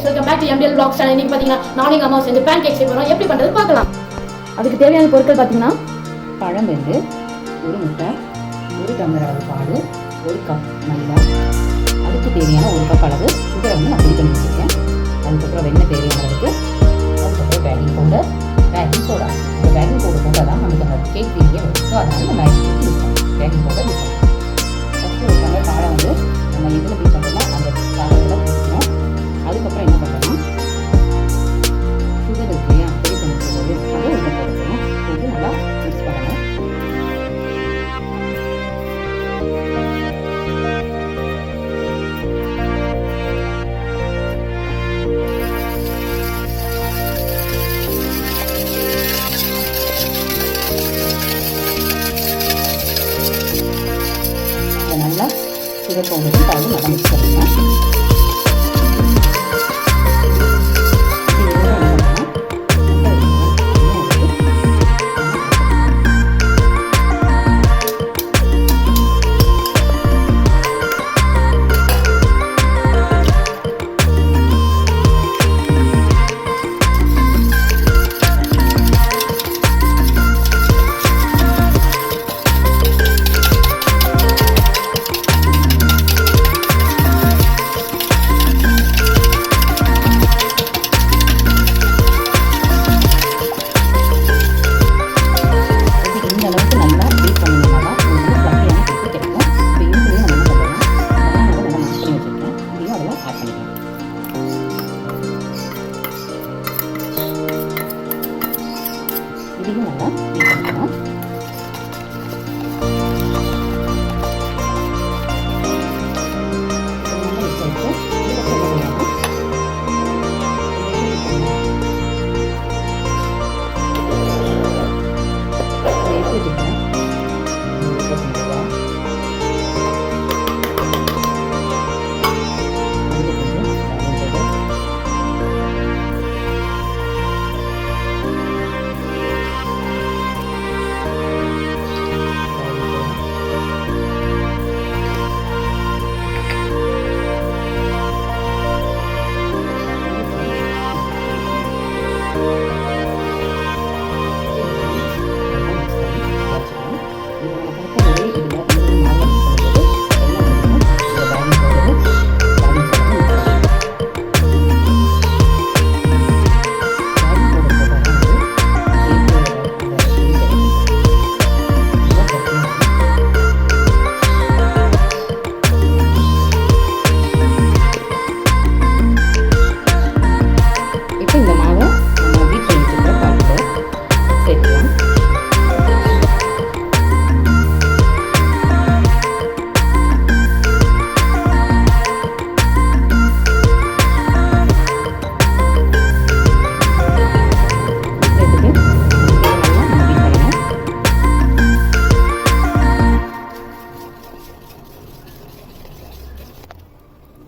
Guys, welcome back to MDL vlogs channel. இன்னைக்கு பாத்தீங்கன்னா நானும் எங்க அம்மாவும் சேர்ந்து பேன் கேக் செய்ய போறோம். எப்படி பண்றது பார்க்கலாம். அதுக்கு தேவையான பொருட்கள் பாத்தீங்கன்னா பழம் 2, ஒரு முட்டை, 1 டம்ளர் அளவு பால், 1 கப் மைதா, அதுக்கு தேவையான 1 கப் அளவு சுகரை வந்து நான் பொடி பண்ணி வச்சுருக்கேன். அதுக்கப்புறம் வெண்ணெய் தேவையான அளவுக்கு, அதுக்கப்புறம் பேக்கிங் பவுடர், பேக்கிங் சோடா. இந்த பேக்கிங் பவுடர் போட்டால் தான் நமக்கு அந்த கேக் வீடியே வரும். ஸோ அதனால் நம்ம பேக்கிங் பவுடர் யூஸ் பண்ணணும். ஃபஸ்ட்டு ஒரு டம்ளர் பாலை வந்து நம்ம எதில் பீட் பண்ணுறோமோ அந்த பாலோட பிடிக்கணும். அதுக்கப்புறம் என்ன பண்ணுறோம்னா சுகர் இருக்கு இல்லையா, பொடி பண்ணி வச்சுருக்கிறது அதை உள்ள போட்டுக்கணும். போட்டு நல்லா மிக்ஸ் பண்ணணும். நல்லா சுகர் பவுடரும் பாலும் நல்லா மிக்ஸ் பண்ணிக்கலாம். இதையும் நல்லா பீட் பண்ணிக்கணும்.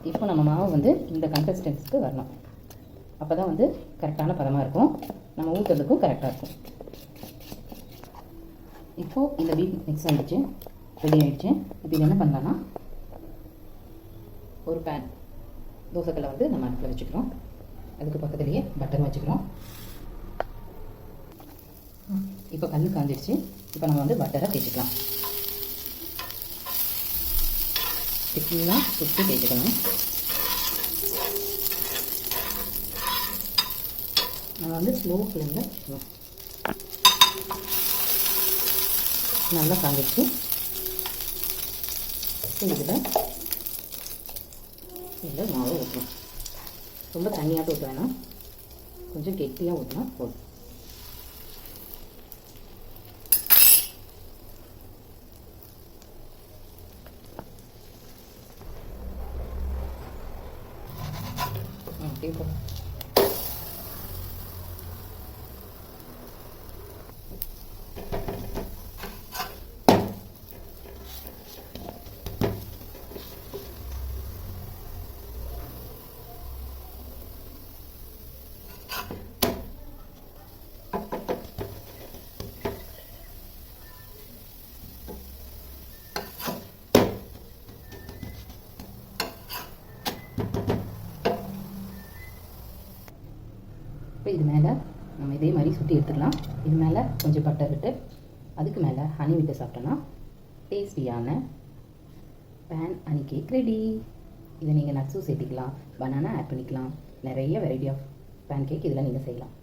இப்போ நம்ம மாவு வந்து இந்த கன்சிஸ்டன்சிக்கு வரணும். அப்போ தான் வந்து கரெக்டான பதமாக இருக்கும், நம்ம ஊற்றுறதுக்கும் கரெக்டாக இருக்கும். இப்போது இந்த பீட் மிக்ஸ் ஆகிடுச்சு, ரெடி ஆகிடுச்சு. இப்போ இது என்ன பண்ணலான்னா ஒரு பேன் தோசைக்கல்லை வந்து நம்ம அடுப்பில் வச்சுக்கிறோம். அதுக்கு பக்கத்துலேயே பட்டர் வச்சுக்கிறோம். இப்போ கல் காஞ்சிடுச்சு. இப்போ நம்ம வந்து பட்டரை தேய்ச்சிக்கலாம். திக்கெல்லாம் சுற்றி தேய்ச்சிக்கணும். நம்ம வந்து ஸ்லோ ஃப்ளேமில் வச்சுக்கணும். நல்லா காஞ்சிடுச்சு. இதில் மாவு ஊற்றணும். ரொம்ப தண்ணியாக ஊற்ற வேணாம், கொஞ்சம் கெட்டியாக ஊற்றினா போதும். இப்போ இப்போ இது மேலே நம்ம இதே மாதிரி சுற்றி எடுத்துக்கலாம். இது மேலே கொஞ்சம் பட்டர் விட்டு அதுக்கு மேலே ஹனி விட்டு சாப்பிட்டோன்னா டேஸ்டியான பேன் ஹனி கேக் ரெடி. இதை நீங்கள் நட்ஸும் சேர்த்திக்கலாம், பனானா ஆட் பண்ணிக்கலாம், நிறைய வெரைட்டி ஆஃப் பேன் கேக் இதில் நீங்கள் செய்யலாம்.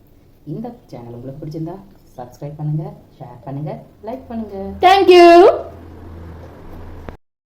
இந்த சேனல் உங்களுக்கு பிடிச்சிருந்தா சப்ஸ்கிரைப் பண்ணுங்கள், ஷேர் பண்ணுங்கள், லைக் பண்ணுங்கள். தேங்க்யூ.